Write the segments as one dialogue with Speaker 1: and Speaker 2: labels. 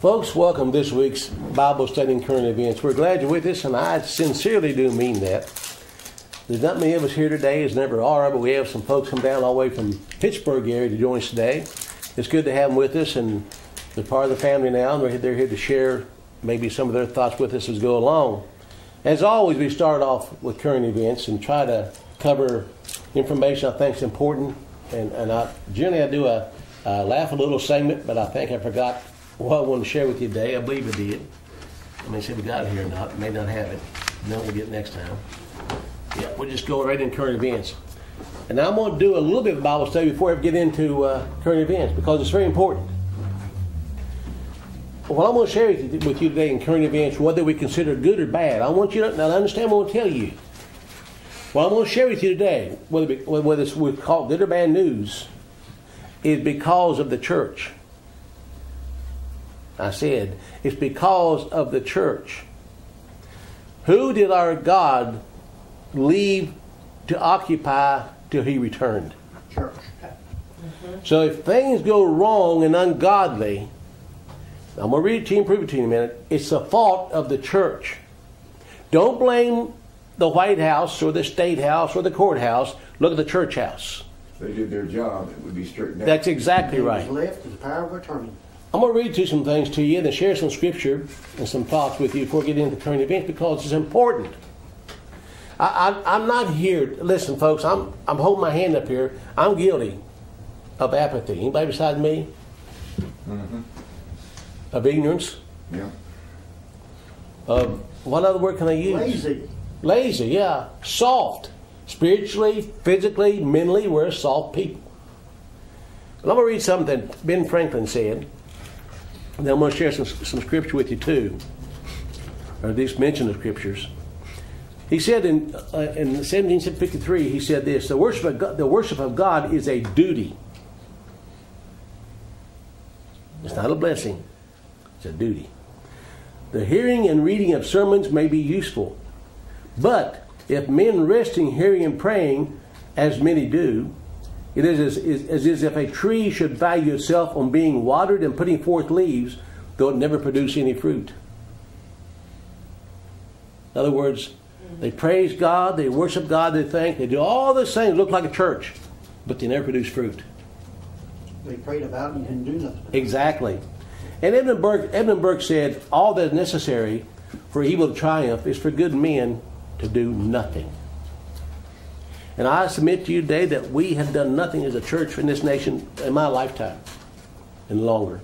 Speaker 1: Folks, welcome to this week's Bible study and current events. We're glad you're with us, and I sincerely do mean that. There's not many of us here today, as never are, but we have some folks come down all the way from Pittsburgh area to join us today. It's good to have them with us, and they're part of the family now, and they're here to share maybe some of their thoughts with us as we go along. As always, we start off with current events and try to cover information I think is important. And generally I do a laugh a little segment, but I think I forgot what I wanted to share with you today. I believe I did. I may see if we got it here or not. May not have it. No, we'll get it next time. Yeah, we'll just go right into current events. And now I'm going to do a little bit of Bible study before I get into current events, because it's very important. What I'm going to share with you today in current events, whether we consider good or bad, I want you to now understand what I'm going to tell you. What I'm going to share with you today, whether it's we call good or bad news, is because of the church. I said, it's because of the church. Who did our God leave to occupy till He returned?
Speaker 2: Church.
Speaker 1: So if things go wrong and ungodly, I'm going to read it to you and prove it to you in a minute. It's the fault of the church. Don't blame the White House or the State House or the courthouse. Look at the church house.
Speaker 3: If they did their job, it would be straightened out.
Speaker 1: That's exactly right.
Speaker 2: Left is the power of attorney.
Speaker 1: I'm going to read you some things to you and share some scripture and some thoughts with you before we get into current events, because it's important. I'm not here. Listen, folks, I'm holding my hand up here. I'm guilty of apathy. Anybody besides me?
Speaker 3: Mm-hmm.
Speaker 1: Of ignorance?
Speaker 3: Yeah.
Speaker 1: Of what other word can I use?
Speaker 2: Lazy.
Speaker 1: Lazy, yeah. Soft. Spiritually, physically, mentally, we're soft people. And I'm going to read something that Ben Franklin said. And then I'm going to share some scripture with you too. Or at least mention the scriptures. He said in 1753, he said this: the worship of God is a duty. It's not a blessing. It's a duty. The hearing and reading of sermons may be useful. But if men resting, hearing, and praying, as many do, it is as if a tree should value itself on being watered and putting forth leaves, though it never produce any fruit. In other words, they praise God, they worship God, they thank, they do all those things, look like a church, but they never produce fruit.
Speaker 2: They prayed about it and didn't do nothing.
Speaker 1: Exactly. And Edmund Burke said, all that is necessary for evil to triumph is for good men to do nothing. And I submit to you today that we have done nothing as a church in this nation in my lifetime and longer.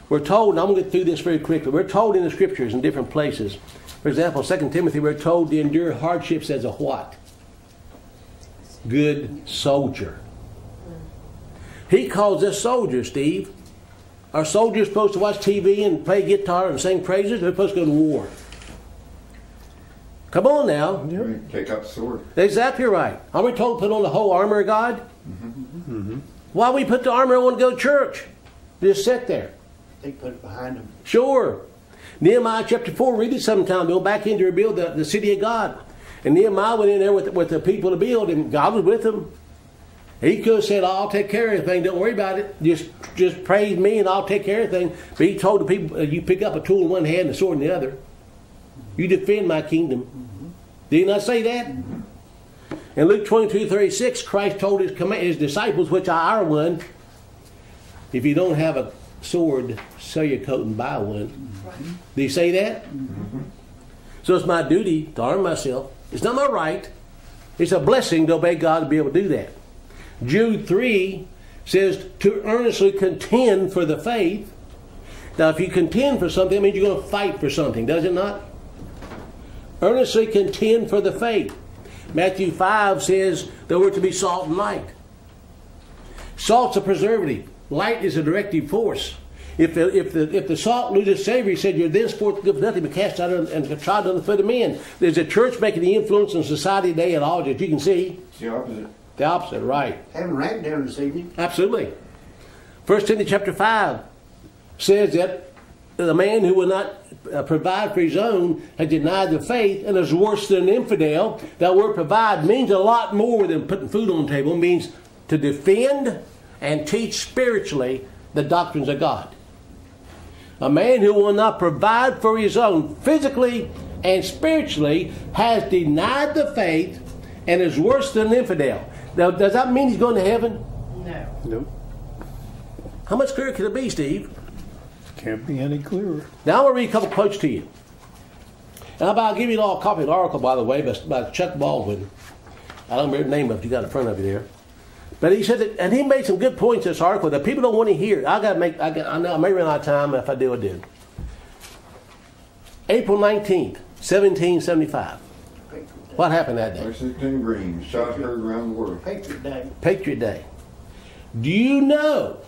Speaker 1: We're told, and I'm going to get through this very quickly, we're told in the scriptures in different places. For example, 2 Timothy, we're told to endure hardships as a what? Good soldier. He calls us soldiers, Steve. Are soldiers supposed to watch TV and play guitar and sing praises? They're supposed to go to war. Come on now.
Speaker 3: Take up the sword.
Speaker 1: Exactly right. Are we told to put on the whole armor of God?
Speaker 3: Mm-hmm.
Speaker 1: Mm-hmm. Why we put the armor on to go to church? Just sit there.
Speaker 2: They put it behind them.
Speaker 1: Sure. Nehemiah chapter 4, read it sometime. Go back in to rebuild the city of God. And Nehemiah went in there with the people to build, and God was with them. He could have said, I'll take care of everything. Don't worry about it. Just praise me and I'll take care of everything. But he told the people, you pick up a tool in one hand and a sword in the other. You defend my kingdom. Mm-hmm. Did he not say that? Mm-hmm. In Luke 22:36, Christ told his disciples, which are one, if you don't have a sword, sell your coat and buy one. Mm-hmm. Did he say that? Mm-hmm. So it's my duty to arm myself. It's not my right. It's a blessing to obey God to be able to do that. Jude 3 says to earnestly contend for the faith. Now, if you contend for something, it means you're going to fight for something, does it not? Earnestly contend for the faith. Matthew 5 says that we're to be salt and light. Salt's a preservative. Light is a directive force. If the salt loses savor, he said, you're thenceforth good for nothing but cast out and trodden on the foot of men. There's a church making the influence in society today at all, as you can see.
Speaker 3: It's the opposite.
Speaker 1: The opposite, right.
Speaker 2: Having rain down this evening.
Speaker 1: Absolutely. 1 Timothy chapter 5 says that the man who will not provide for his own has denied the faith and is worse than an infidel. That word provide means a lot more than putting food on the table. It means to defend and teach spiritually the doctrines of God. A man who will not provide for his own physically and spiritually has denied the faith and is worse than an infidel. Now, does that mean he's going to heaven?
Speaker 4: No.
Speaker 5: Nope.
Speaker 1: How much clearer can it be, Steve?
Speaker 5: Can't be any clearer.
Speaker 1: Now I'm going to read a couple quotes to you. And I'll give you all a copy of the article, by the way, by Chuck Baldwin. I don't remember the name of it. You got it in front of you there. But he said that, and he made some good points in this article that people don't want to hear. I know I may run out of time. If I do, I do. April 19th, 1775. What happened that day?
Speaker 3: Lexington Green, shot heard around the world.
Speaker 2: Patriot Day.
Speaker 1: Patriot Day. Do you know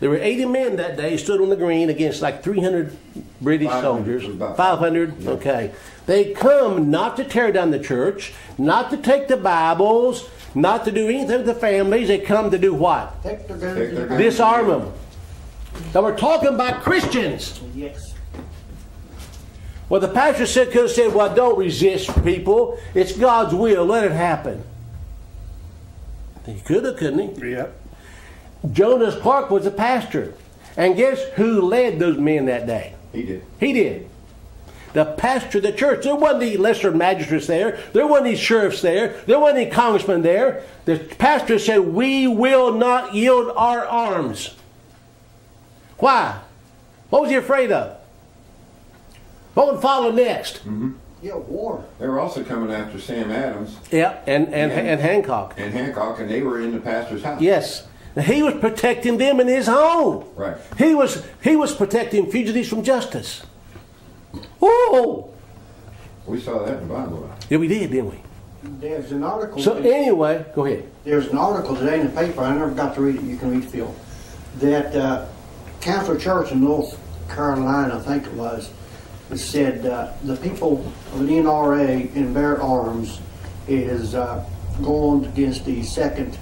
Speaker 1: there were 80 men that day stood on the green against like 300 British
Speaker 3: 500,
Speaker 1: soldiers?
Speaker 3: about
Speaker 1: 500?
Speaker 3: Yeah.
Speaker 1: Okay. They come not to tear down the church, not to take the Bibles, not to do anything with the families. They come to do what?
Speaker 2: Take their guns.
Speaker 3: Take their
Speaker 2: and-
Speaker 3: guns.
Speaker 1: Disarm them. Now we're talking about Christians.
Speaker 2: Yes.
Speaker 1: Well, the pastor could have said, well, don't resist people. It's God's will. Let it happen. He could have, couldn't he?
Speaker 5: Yep.
Speaker 1: Jonas Clark was a pastor. And guess who led those men that day?
Speaker 3: He did.
Speaker 1: He did. The pastor of the church. There wasn't any lesser magistrates there. There wasn't any sheriffs there. There wasn't any congressmen there. The pastor said, we will not yield our arms. Why? What was he afraid of? What would follow next?
Speaker 3: Mm-hmm.
Speaker 2: Yeah, war.
Speaker 3: They were also coming after Sam Adams
Speaker 1: Yeah, and Hancock.
Speaker 3: and Hancock, and they were in the pastor's house.
Speaker 1: Yes. Now, he was protecting them in his home.
Speaker 3: Right.
Speaker 1: He was protecting fugitives from justice. Oh!
Speaker 3: We saw that in the Bible.
Speaker 1: Yeah, we did, didn't we?
Speaker 2: There's an article.
Speaker 1: So anyway, go ahead.
Speaker 2: There's an article today in the paper. I never got to read it. You can read it, Phil. That Catholic Church in North Carolina, I think it was, it said the people of the NRA in bear arms is going against the second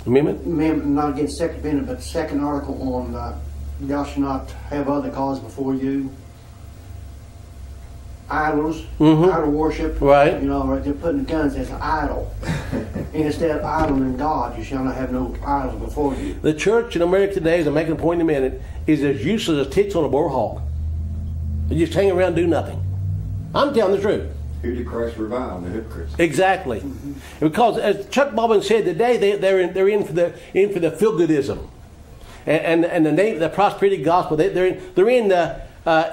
Speaker 1: Amendment?
Speaker 2: not against second amendment, but the second article on thou shalt not have other gods before you. Idols, idol worship.
Speaker 1: Right.
Speaker 2: You know, they're putting guns as an idol. And instead of idling God, you shall not have no idols before you.
Speaker 1: The church in America today, as I'm making a point in a minute, is as useless as tits on a boar hawk. They just hang around and do nothing. I'm telling the truth.
Speaker 3: Who did Christ revile? The hypocrites.
Speaker 1: Exactly. Because as Chuck Baldwin said today, they're in for the feel-goodism. And the prosperity gospel, they're in the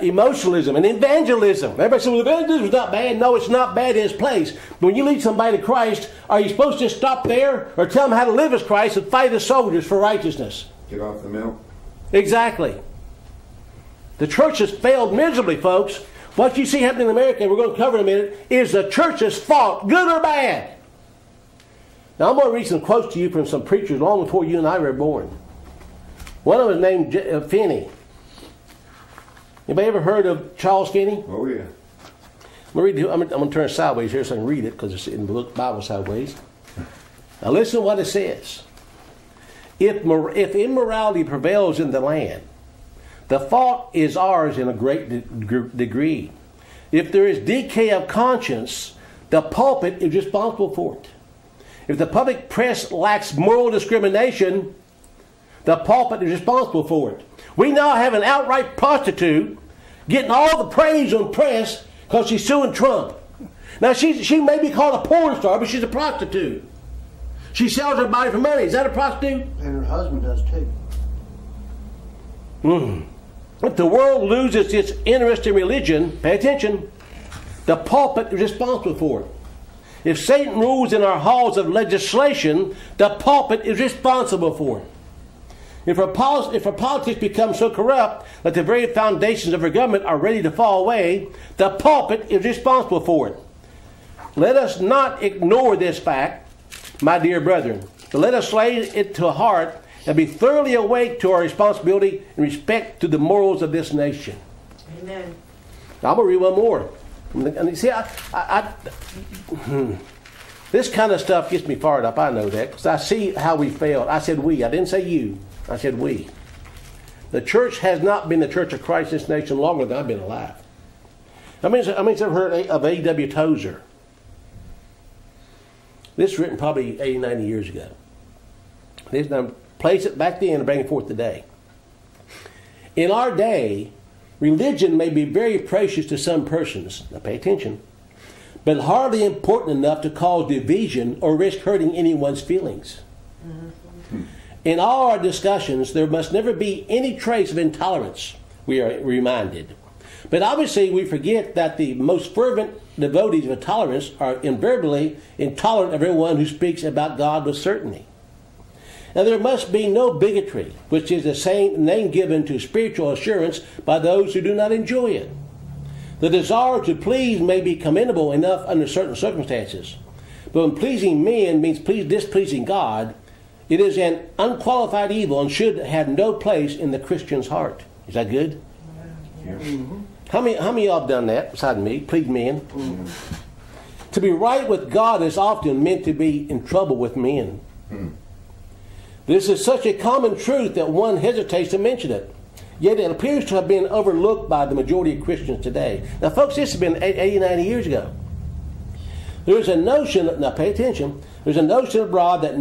Speaker 1: emotionalism and evangelism. Everybody says, well, evangelism is not bad. No, it's not bad in its place. But when you lead somebody to Christ, are you supposed to just stop there or tell them how to live as Christ and fight as soldiers for righteousness?
Speaker 3: Get off the milk.
Speaker 1: Exactly. The church has failed miserably, folks. What you see happening in America, and we're going to cover in a minute, is the church's fault, good or bad. Now, I'm going to read some quotes to you from some preachers long before you and I were born. One of them is named Finney. Anybody ever heard of Charles Finney?
Speaker 3: Oh, yeah.
Speaker 1: I'm going to turn sideways here so I can read it because it's in the Bible sideways. Now listen to what it says. If immorality prevails in the land, the fault is ours in a great degree. If there is decay of conscience, the pulpit is responsible for it. If the public press lacks moral discrimination, the pulpit is responsible for it. We now have an outright prostitute getting all the praise on press because she's suing Trump. Now, she may be called a porn star, but she's a prostitute. She sells her body for money. Is that a prostitute?
Speaker 2: And her husband does too.
Speaker 1: If the world loses its interest in religion, pay attention, the pulpit is responsible for it. If Satan rules in our halls of legislation, the pulpit is responsible for it. If our politics become so corrupt that the very foundations of our government are ready to fall away, the pulpit is responsible for it. Let us not ignore this fact, my dear brethren, but let us lay it to heart and be thoroughly awake to our responsibility in respect to the morals of this nation.
Speaker 4: Amen.
Speaker 1: Now, I'm going to read one more. And you see, this kind of stuff gets me fired up. I know that because I see how we failed. I said we. I didn't say you. I said we. The church has not been the church of Christ in this nation longer than I've been alive. I mean, I've ever heard of A.W. Tozer. This was written probably 80, 90 years ago. This now place it back then and bring it forth today. In our day, religion may be very precious to some persons. Now pay attention. But hardly important enough to cause division or risk hurting anyone's feelings. In all our discussions, there must never be any trace of intolerance, we are reminded. But obviously we forget that the most fervent devotees of tolerance are invariably intolerant of everyone who speaks about God with certainty. Now there must be no bigotry, which is the same name given to spiritual assurance by those who do not enjoy it. The desire to please may be commendable enough under certain circumstances, but when pleasing men means displeasing God, it is an unqualified evil and should have no place in the Christian's heart. Is that good?
Speaker 3: Yeah.
Speaker 2: Mm-hmm.
Speaker 1: How many of y'all have done that besides me? Please men.
Speaker 2: Mm-hmm.
Speaker 1: To be right with God is often meant to be in trouble with men. This is such a common truth that one hesitates to mention it. Yet it appears to have been overlooked by the majority of Christians today. Now folks, this has been 80, 90 years ago. There's a notion, now pay attention, there's a notion abroad that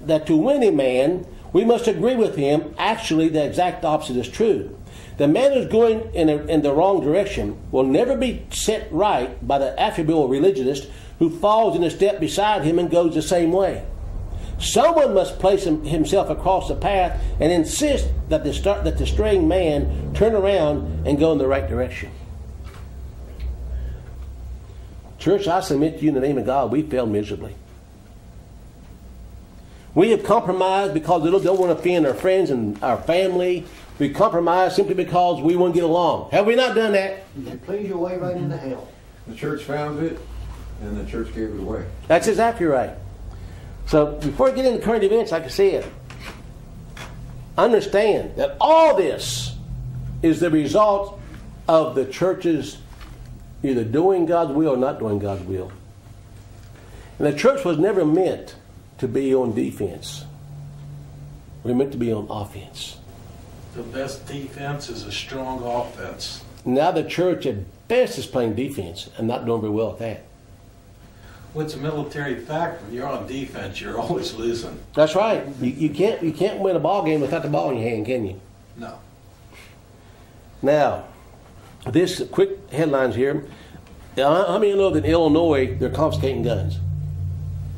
Speaker 1: that to win a man, we must agree with him. Actually, the exact opposite is true. The man who's going in the wrong direction will never be set right by the affable religionist who falls in a step beside him and goes the same way. Someone must place himself across the path and insist that the straying man turn around and go in the right direction. Church, I submit to you in the name of God, we failed miserably. We have compromised because we don't want to offend our friends and our family. We compromise simply because we want to get along. Have we not done that?
Speaker 2: You please your way right into hell.
Speaker 3: The church found it, and the church gave it away.
Speaker 1: That's exactly right. So before we get into current events, like I said, understand that all this is the result of the church's either doing God's will or not doing God's will. And the church was never meant to be on defense. We're meant to be on offense.
Speaker 4: The best defense is a strong offense.
Speaker 1: Now the church at best is playing defense and not doing very well at that.
Speaker 4: What's a military fact? When you're on defense, you're always losing.
Speaker 1: That's right. You can't win a ball game without the ball in your hand, can you?
Speaker 4: No.
Speaker 1: Now, this quick headlines here. How many know that in Illinois they're confiscating guns?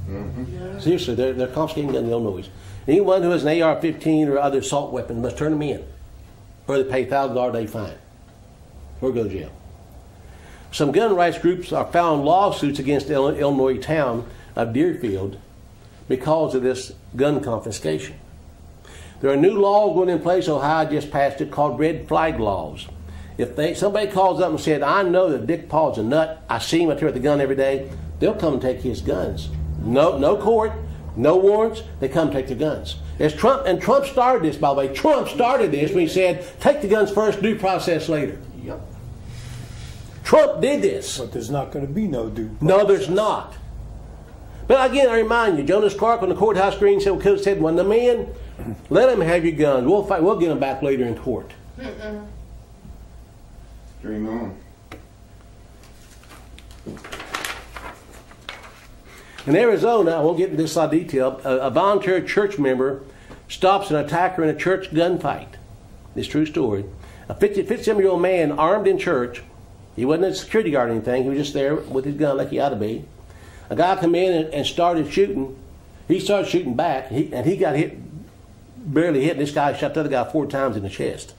Speaker 3: Mm-hmm.
Speaker 1: Seriously, they're confiscating guns in Illinois. Anyone who has an AR-15 or other assault weapon must turn them in, or they pay $1,000 a day fine, or go to jail. Some gun rights groups are filing lawsuits against the Illinois town of Deerfield because of this gun confiscation. There are new laws going in place. Ohio just passed it called red flag laws. If somebody calls up and said, "I know that Dick Paul's a nut. I see him out there with the gun every day," they'll come and take his guns. No court, no warrants. They come take the guns. Trump started this, by the way. Trump started this when he said, "Take the guns first, due process later."
Speaker 2: Yep.
Speaker 1: Trump did this.
Speaker 5: But there's not going to be no due process.
Speaker 1: No, there's not. But again, I remind you, Jonas Clark on the courthouse screen said, "When the men, let them have your guns. We'll fight. We'll get them back later in court."
Speaker 3: Dream on.
Speaker 1: In Arizona, I won't get into this in a lot of detail, a volunteer church member stops an attacker in a church gunfight. This true story. A 57-year-old man armed in church. He wasn't a security guard or anything. He was just there with his gun like he ought to be. A guy come in and started shooting. He started shooting back, and he got hit, barely hit. This guy shot the other guy 4 times in the chest.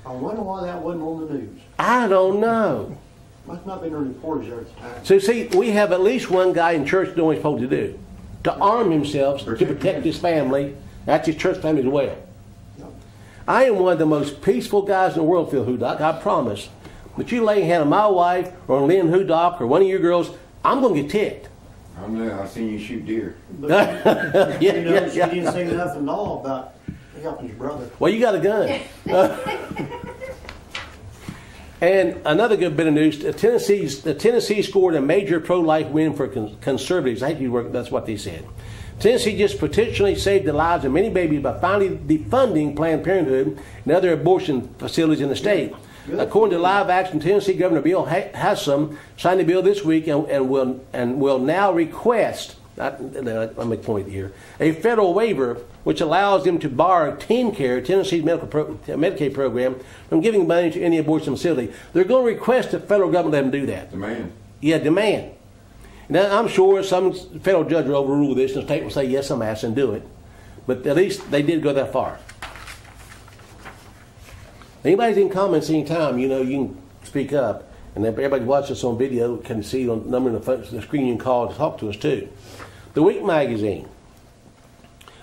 Speaker 2: I wonder why that wasn't on the news.
Speaker 1: I don't know.
Speaker 2: Must not been reported there at the time.
Speaker 1: So see, we have at least one guy in church doing what he's supposed to do. To arm himself, to protect his family. That's his church family as well.
Speaker 2: Yep.
Speaker 1: I am one of the most peaceful guys in the world, Phil Hudock, I promise. But you lay a hand on my wife or on Lynn Hudock or one of your girls, I'm going to get ticked.
Speaker 3: I know. I seen you shoot deer.
Speaker 2: But
Speaker 1: Yeah.
Speaker 2: He didn't say nothing at all about helping his brother.
Speaker 1: Well, you got a gun. And another good bit of news, Tennessee scored a major pro-life win for conservatives. I hate to use word, that's what they said. Tennessee just potentially saved the lives of many babies by finally defunding Planned Parenthood and other abortion facilities in the state.
Speaker 2: Good.
Speaker 1: According to Live Action, Tennessee Governor Bill Haslam signed the bill this week and will now request I'll make a point here. A federal waiver which allows them to bar TeenCare, Tennessee's Medicaid program, from giving money to any abortion facility. They're going to request the federal government let them do that.
Speaker 3: Demand.
Speaker 1: Yeah, demand. Now, I'm sure some federal judge will overrule this and the state will say, yes, I'm asking, do it. But at least they did go that far. Anybody's in comments anytime, you can speak up. And if everybody watches us on video can see the number of the screen you can call to talk to us too. The Week magazine.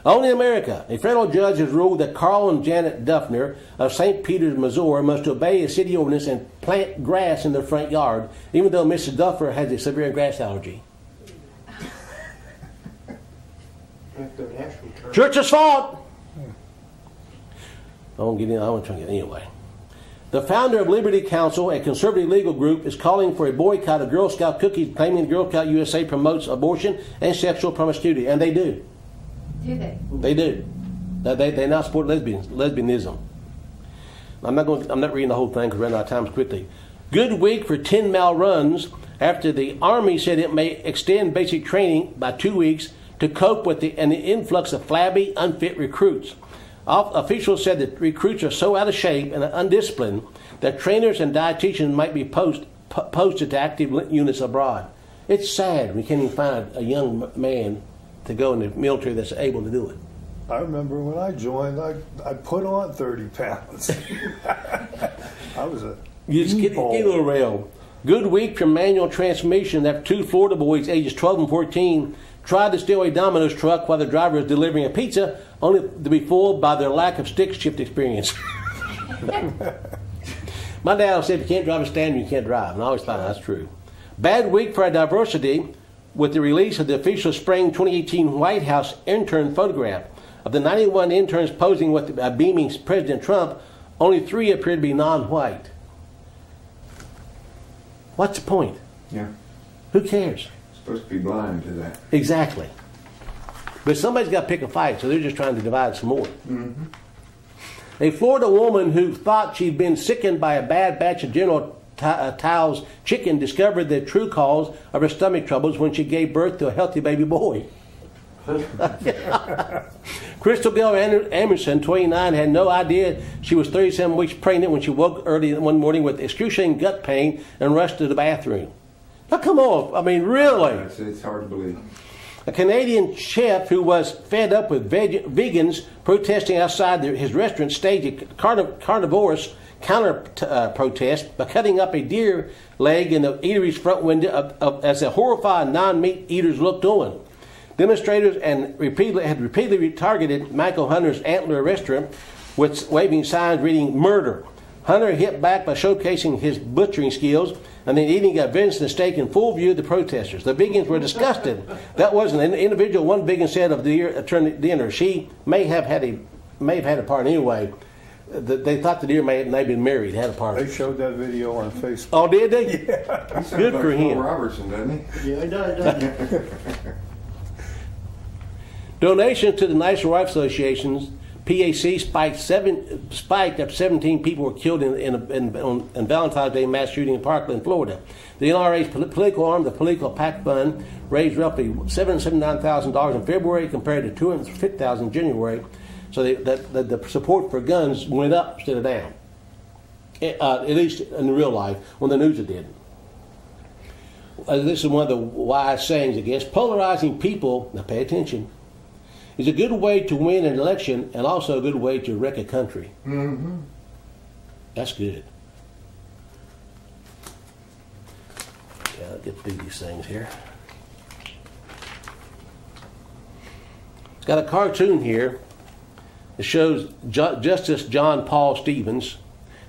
Speaker 1: Only in America, a federal judge has ruled that Carl and Janet Duffner of St. Peters, Missouri must obey a city ordinance and plant grass in their front yard, even though Mrs. Duffner has a severe grass allergy. Church's fault! I won't get in. I want to try to get anyway. The founder of Liberty Counsel, a conservative legal group, is calling for a boycott of Girl Scout cookies, claiming Girl Scout USA promotes abortion and sexual promiscuity, and they do.
Speaker 6: Do they?
Speaker 1: They do. They now support lesbianism. I'm not reading the whole thing because we're running out of time quickly. Good week for 10-mile runs after the Army said it may extend basic training by 2 weeks to cope with the influx of flabby, unfit recruits. Officials said that recruits are so out of shape and undisciplined that trainers and dietitians might be posted to active units abroad. It's sad we can't even find a young man to go in the military that's able to do it.
Speaker 5: I remember when I joined, I put on 30 pounds. I was a
Speaker 1: You just get a little rail. Good week for manual transmission after 2 Florida boys ages 12 and 14 tried to steal a Domino's truck while the driver was delivering a pizza, only to be fooled by their lack of stick shift experience. My dad said, if you can't drive a stand, you can't drive. And I always thought that's true. Bad week for diversity with the release of the official spring 2018 White House intern photograph. Of the 91 interns posing with beaming President Trump, only 3 appear to be non-white. What's the point?
Speaker 3: Yeah.
Speaker 1: Who cares?
Speaker 3: Supposed to be blind to that.
Speaker 1: Exactly. But somebody's got to pick a fight, so they're just trying to divide some more.
Speaker 3: Mm-hmm.
Speaker 1: A Florida woman who thought she'd been sickened by a bad batch of General Tao's chicken discovered the true cause of her stomach troubles when she gave birth to a healthy baby boy. Crystal Gail Emerson, 29, had no idea she was 37 weeks pregnant when she woke early one morning with excruciating gut pain and rushed to the bathroom. Now, come on. I mean, really?
Speaker 3: It's hard to believe.
Speaker 1: A Canadian chef who was fed up with vegans protesting outside his restaurant staged a carnivorous counter-protest by cutting up a deer leg in the eatery's front window as the horrified non-meat eaters looked on. Demonstrators had repeatedly targeted Michael Hunter's Antler restaurant with waving signs reading "Murder." Hunter hit back by showcasing his butchering skills and then eating a venison steak in full view of the protesters. The vegans were disgusted. That wasn't an individual. One vegan said of the dinner, she may have had a part anyway. They thought the deer may have been married, had a part.
Speaker 5: They showed that video on Facebook.
Speaker 1: Oh, did they?
Speaker 5: Yeah.
Speaker 1: Good for him.
Speaker 3: Phil Robertson, doesn't he?
Speaker 2: Yeah, it does, doesn't it?
Speaker 1: Donations to the National Rifle Association's PAC spiked after 17 people were killed in Valentine's Day mass shooting in Parkland, Florida. The NRA's political arm, the Political PAC Fund, raised roughly $779,000 in February compared to $250,000 in January. So the support for guns went up instead of down, at least in real life. On the news it did. This is one of the wise sayings, I guess. Polarizing people, now pay attention, is a good way to win an election and also a good way to wreck a country.
Speaker 3: Mm-hmm.
Speaker 1: That's good. Yeah, I'll get through these things here. It's got a cartoon here. It shows Justice John Paul Stevens,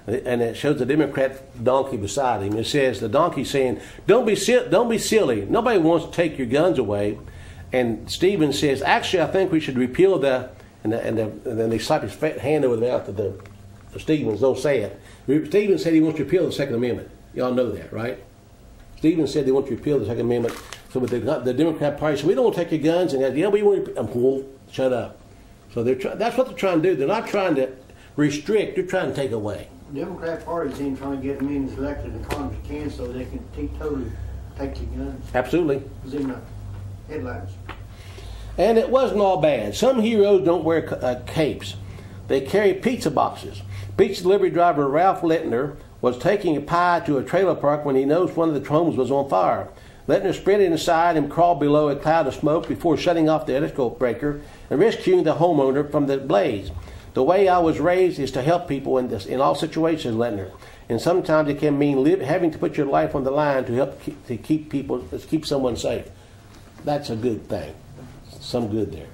Speaker 1: and it shows the Democrat donkey beside him. It says the donkey saying, "Don't be silly. Nobody wants to take your guns away." And Stevens says, "Actually, I think we should repeal and then they slap his hand over the mouth of the Stevens. Don't say it. Stevens said he wants to repeal the Second Amendment. Y'all know that, right? Stevens said they want to repeal the Second Amendment. So with the Democrat Party said, we don't want to take your guns. And yeah, we want to shut up. So that's what they're trying to do. They're not trying to restrict. They're trying to take away.
Speaker 2: The Democrat Party's in trying to get them in as elected as Congress can so they can totally take your guns.
Speaker 1: Absolutely.
Speaker 2: Headlines.
Speaker 1: And it wasn't all bad. Some heroes don't wear capes. They carry pizza boxes. Pizza delivery driver Ralph Lettner was taking a pie to a trailer park when he noticed one of the homes was on fire. Lettner sprinted inside and crawled below a cloud of smoke before shutting off the electrical breaker and rescuing the homeowner from the blaze. The way I was raised is to help people in all situations, Lettner. And sometimes it can mean having to put your life on the line to help keep someone safe. That's a good thing. Some good there.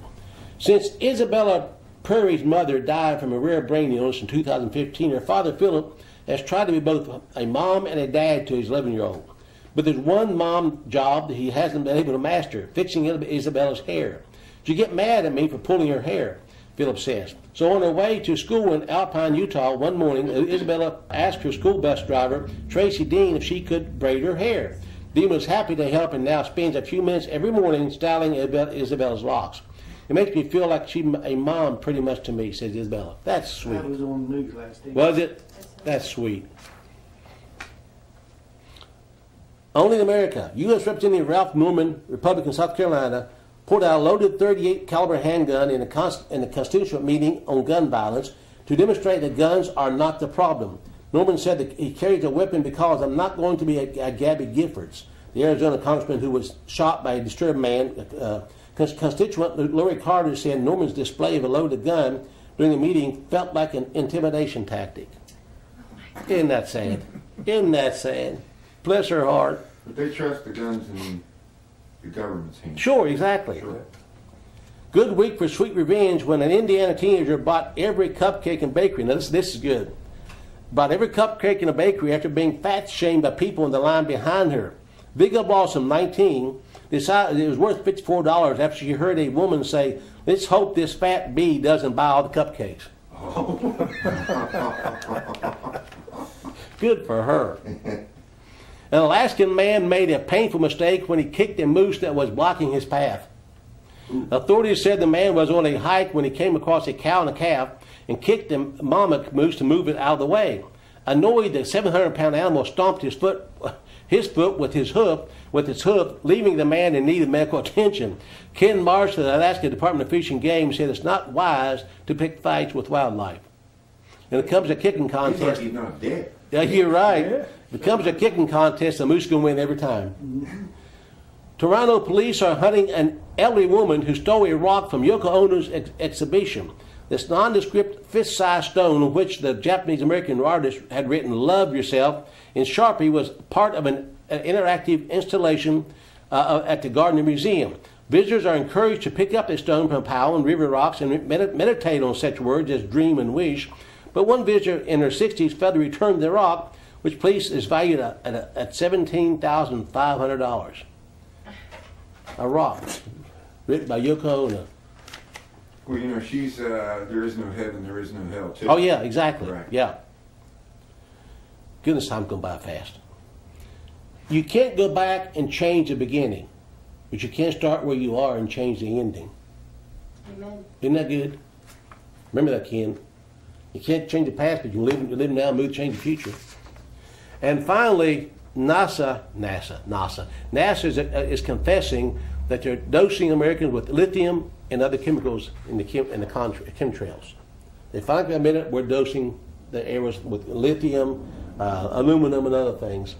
Speaker 1: Since Isabella Prairie's mother died from a rare brain illness in 2015, her father Philip has tried to be both a mom and a dad to his 11-year-old. But there's one mom job that he hasn't been able to master, fixing Isabella's hair. She get mad at me for pulling her hair, Philip says. So on her way to school in Alpine, Utah, one morning, Isabella asked her school bus driver, Tracy Dean, if she could braid her hair. Dean was happy to help and now spends a few minutes every morning styling Isabella's locks. It makes me feel like she's a mom pretty much to me, says Isabella. That's sweet.
Speaker 2: That was on the news last day.
Speaker 1: Was it? That's sweet. Only in America, U.S. Representative Ralph Norman, Republican, South Carolina, pulled out a loaded .38 caliber handgun in a constitutional meeting on gun violence to demonstrate that guns are not the problem. Norman said that he carries a weapon because I'm not going to be a Gabby Giffords, the Arizona congressman who was shot by a disturbed man. Constituent Lori Carter said Norman's display of a loaded gun during the meeting felt like an intimidation tactic. Isn't that sad? Isn't that sad? Bless her heart.
Speaker 3: But they trust the guns in the government's hands.
Speaker 1: Sure, exactly.
Speaker 3: Sure.
Speaker 1: Good week for sweet revenge when an Indiana teenager bought every cupcake in bakery. Now this is good. Bought every cupcake in a bakery after being fat shamed by people in the line behind her. Big Blossom, 19, decided it was worth $54 after she heard a woman say, "Let's hope this fat bee doesn't buy all the cupcakes."
Speaker 3: Oh.
Speaker 1: Good for her. An Alaskan man made a painful mistake when he kicked a moose that was blocking his path. Authorities said the man was on a hike when he came across a cow and a calf and kicked the mama moose to move it out of the way. Annoyed, the 700-pound animal stomped his foot with its hoof, leaving the man in need of medical attention. Ken Marsh of the Alaska Department of Fish and Game said it's not wise to pick fights with wildlife. And it comes to kicking contest.
Speaker 3: He's not dead.
Speaker 1: Yeah, you're right.
Speaker 5: Yeah.
Speaker 1: If it comes to kicking contest, the moose is going to win every time. Toronto police are hunting an elderly woman who stole a rock from Yoko Ono's exhibition. This nondescript fist-sized stone on which the Japanese-American artist had written "Love Yourself" in Sharpie was part of an interactive installation at the Gardner Museum. Visitors are encouraged to pick up a stone from Powell and River Rocks and meditate on such words as dream and wish. But one visitor in her 60s failed to return the rock, which police is valued at $17,500. A rock written by Yoko Ono.
Speaker 3: Well, you know, she's there is no heaven, there is no hell, too.
Speaker 1: Oh, yeah, exactly.
Speaker 3: Right.
Speaker 1: Yeah. Goodness, time's going by fast. You can't go back and change the beginning, but you can start where you are and change the ending.
Speaker 6: Amen.
Speaker 1: Isn't that good? Remember that, Ken. You can't change the past, but you can live now and move to change the future. And finally, NASA is confessing that they're dosing Americans with lithium and other chemicals in the chemtrails. They finally admitted we're dosing the areas with lithium, aluminum, and other things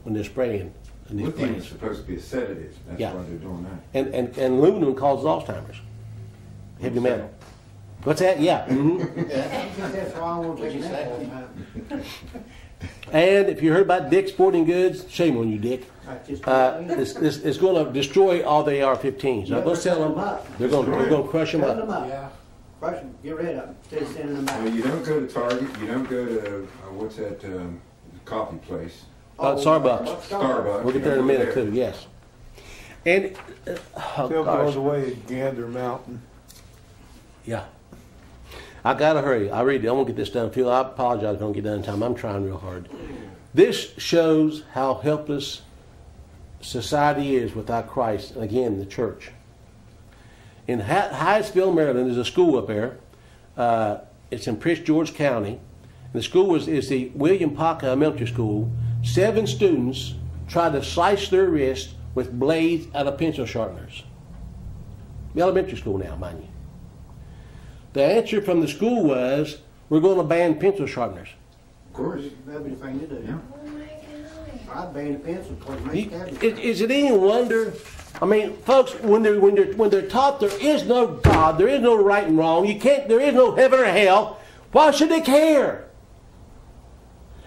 Speaker 1: when they're spraying.
Speaker 3: Lithium is supposed to be a sedative. That's
Speaker 1: Yeah.
Speaker 3: why they're doing that.
Speaker 1: And aluminum causes Alzheimer's. Heavy metal. What's that? Yeah. Mm-hmm.
Speaker 2: That's why I want to take a nap all the time.
Speaker 1: And if you heard about Dick's Sporting Goods, shame on you, Dick. It's going to destroy all the AR-15s. So go sell them. They're going to crush them
Speaker 2: Cut them
Speaker 1: up.
Speaker 2: up.
Speaker 4: Yeah.
Speaker 2: Crush them. Get rid of them. Instead of sending them
Speaker 3: Well,
Speaker 2: out.
Speaker 3: you don't go to Target, you don't go to, what's that coffee place?
Speaker 1: Starbucks.
Speaker 3: Starbucks.
Speaker 1: We'll get there in a minute, too, yes. And, oh,
Speaker 5: Phil
Speaker 1: gosh.
Speaker 5: goes away at Gander Mountain.
Speaker 1: Yeah. I got to hurry. I want to get this done. Phil, I apologize if I don't get done in time. I'm trying real hard. This shows how helpless society is without Christ, and again, the church. In Hyattsville, Maryland, there's a school up there. It's in Prince George County. And the school is the William Paca Elementary School. 7 students tried to slice their wrist with blades out of pencil sharpeners. The elementary school now, mind you. The answer from the school was, we're going to ban pencil sharpeners.
Speaker 3: Of course.
Speaker 2: That'd be the thing to do.
Speaker 3: Yeah.
Speaker 6: Oh my God.
Speaker 2: I'd ban a pencil because it makes cabbage.
Speaker 1: Is it any wonder? I mean, folks, when they're taught there is no God, there is no right and wrong, there is no heaven or hell, why should they care?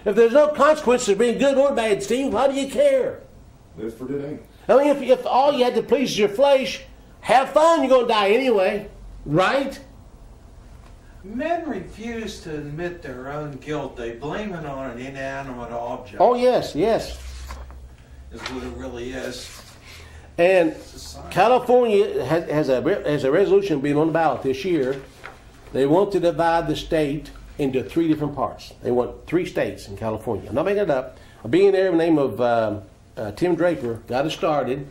Speaker 1: If there's no consequences of being good or bad, Steve, why do you care?
Speaker 3: Live for today.
Speaker 1: I mean, if all you had to please is your flesh, have fun, you're going to die anyway, right?
Speaker 4: Men refuse to admit their own guilt. They blame it on an inanimate object.
Speaker 1: Oh, yes, yes.
Speaker 4: Is what it really is.
Speaker 1: And California has a resolution being on the ballot this year. They want to divide the state into 3 different parts. They want 3 states in California. I'm not making it up. A billionaire by the name of Tim Draper got it started.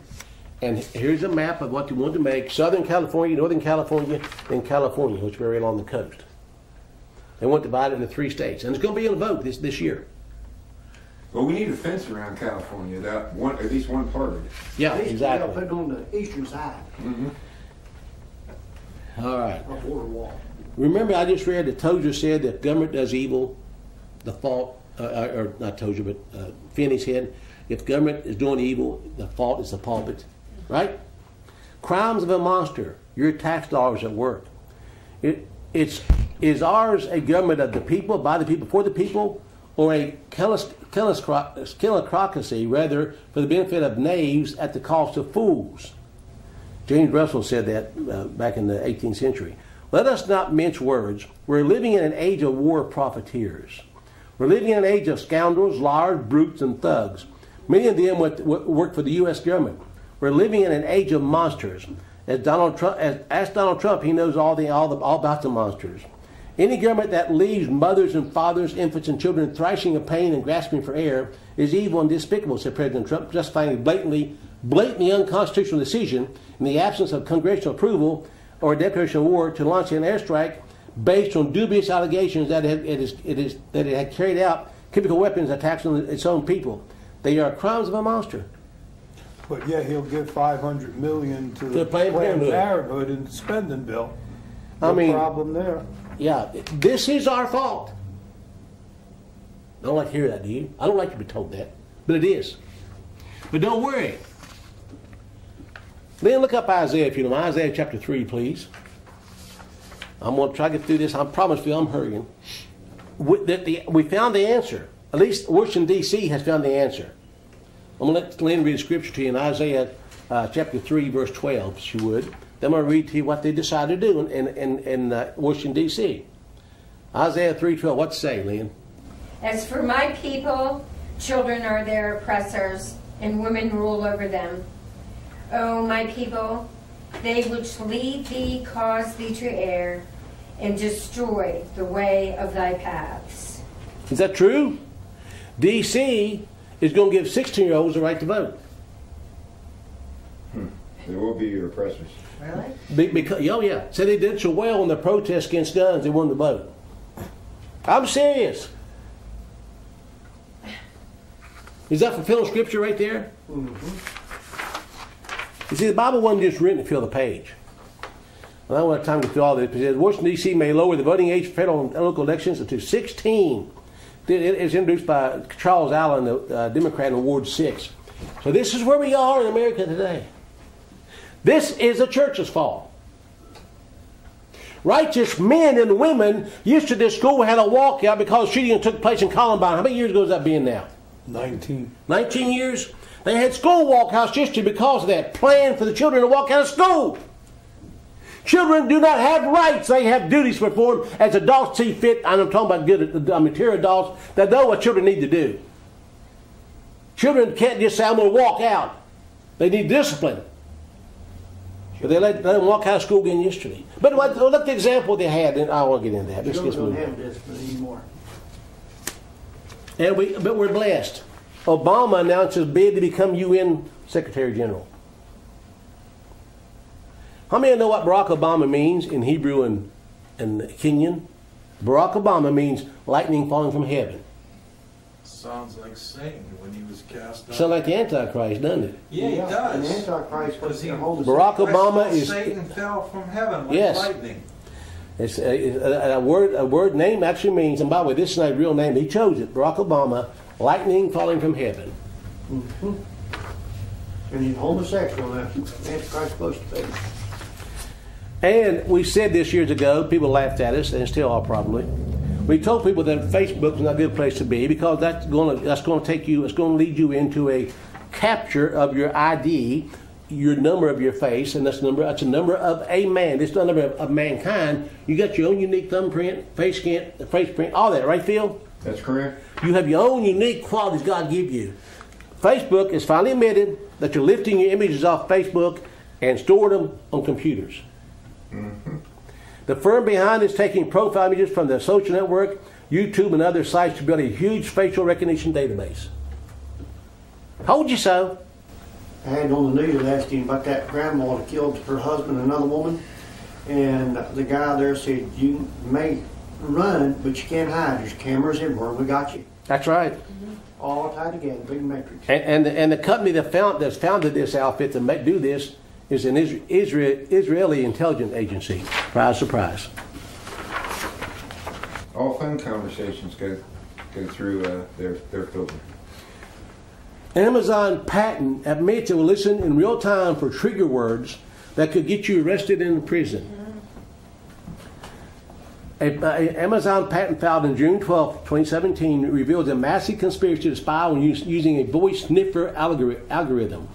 Speaker 1: And here's a map of what they want to make. Southern California, Northern California, and California, which is very along the coast. They want to divide it into 3 states. And it's going to be on a vote this year.
Speaker 3: Well, we need a fence around California, at least one part of it.
Speaker 1: Yeah,
Speaker 2: They
Speaker 1: exactly.
Speaker 2: put it on the eastern side
Speaker 1: All right.
Speaker 2: of border wall.
Speaker 1: Remember, I just read that Tozer said that government does evil, the fault, or not Tozer, but Finney said, if government is doing evil, the fault is the pulpit. Right? Crimes of a monster, your tax dollars at work. Is ours a government of the people, by the people, for the people, or a killocracy, rather, for the benefit of knaves at the cost of fools? James Russell said that back in the 18th century. Let us not mince words. We're living in an age of war profiteers. We're living in an age of scoundrels, liars, brutes, and thugs. Many of them work for the U.S. government. We're living in an age of monsters. As Donald Trump, he knows all about the monsters. Any government that leaves mothers and fathers, infants and children thrashing in pain and grasping for air is evil and despicable, said President Trump, justifying a blatantly unconstitutional decision in the absence of congressional approval or a declaration of war to launch an airstrike based on dubious allegations that it had carried out chemical weapons attacks on its own people. They are crimes of a monster.
Speaker 5: But yeah, he'll give $500 million to the
Speaker 1: Planned
Speaker 5: Planned
Speaker 1: Parenthood.
Speaker 5: Parenthood in the spending bill.
Speaker 1: I
Speaker 5: No
Speaker 1: mean-
Speaker 5: problem there.
Speaker 1: Yeah, this is our fault. I don't like to hear that, do you? I don't like to be told that, but it is. But don't worry. Then look up Isaiah, if you don't mind. Isaiah chapter 3, please. I'm going to try to get through this. I promise you I'm hurrying. We found the answer. At least Washington, D.C. has found the answer. I'm going to let Lynn read a scripture to you in Isaiah chapter 3, verse 12, if she would. Then I'm going to read to you what they decided to do in Washington, D.C. Isaiah 3:12. What's it say, Lynn?
Speaker 6: As for my people, children are their oppressors, and women rule over them. O my people, they which lead thee cause thee to err, and destroy the way of thy paths.
Speaker 1: Is that true? D.C. is going to give 16-year-olds the right to vote.
Speaker 3: They will be your oppressors.
Speaker 6: Really?
Speaker 1: Because, oh yeah, said they did so well in the protest against guns, they won the vote. I'm serious. Is that fulfilling scripture right there? You see, the Bible wasn't just written to fill the page. And I don't have time to fill all this. It says Washington, D.C. may lower the voting age for federal and local elections to 16. It's introduced by Charles Allen, the Democrat in Ward 6. So this is where we are in America today. This is the church's fault. Righteous men and women used to this school had a walkout because shooting took place in Columbine. How many years ago is that being now?
Speaker 5: 19.
Speaker 1: 19 years? They had school walkouts yesterday because of that plan for the children to walk out of school. Children do not have rights. They have duties to perform as adults see fit. And I'm talking about good, mature adults that know what children need to do. Children can't just say, I'm going to walk out. They need discipline. But they let them walk out of school again yesterday. But look at the example they had. And I won't get into that.
Speaker 2: Children don't have discipline anymore.
Speaker 1: But we're blessed. Obama announced his bid to become UN Secretary General. How many know what Barack Obama means in Hebrew and Kenyan? Barack Obama means lightning falling from heaven.
Speaker 4: sounds like Satan when he was cast out.
Speaker 1: Sounds like the Antichrist, doesn't it?
Speaker 4: Yeah, he does.
Speaker 2: And Antichrist was the whole.
Speaker 1: Barack Obama is.
Speaker 4: Satan fell from heaven like
Speaker 1: Yes.
Speaker 4: lightning.
Speaker 1: It's a word name actually means, and by the way, this is not a real name. He chose it. Barack Obama, lightning falling from heaven.
Speaker 2: Mm-hmm. And he's homosexual. That's Antichrist supposed to be.
Speaker 1: And we said this years ago. People laughed at us, and still are probably. We told people that Facebook is not a good place to be because that's going to take you. It's going to lead you into a capture of your ID, your number of your face, and that's a number of a man. It's not a number of mankind. You got your own unique thumbprint, face print, all that, right, Phil?
Speaker 3: That's correct.
Speaker 1: You have your own unique qualities God give you. Facebook has finally admitted that you're lifting your images off Facebook and storing them on computers.
Speaker 3: Mm-hmm.
Speaker 1: The firm behind is taking profile images from the social network, YouTube, and other sites to build a huge facial recognition database. Told you so.
Speaker 2: I had on the news asking about that grandma that killed her husband and another woman, and the guy there said, "You may run, but you can't hide. There's cameras everywhere. We got you."
Speaker 1: That's right.
Speaker 2: All tied together, big matrix.
Speaker 1: And the company that's founded this outfit to do this is an Israeli intelligence agency. Surprise, surprise.
Speaker 3: All phone conversations go through their filter.
Speaker 1: Amazon patent admits it will listen in real time for trigger words that could get you arrested and in prison. Amazon patent filed on June 12, 2017 reveals a massive conspiracy to spy on using a voice sniffer algorithm.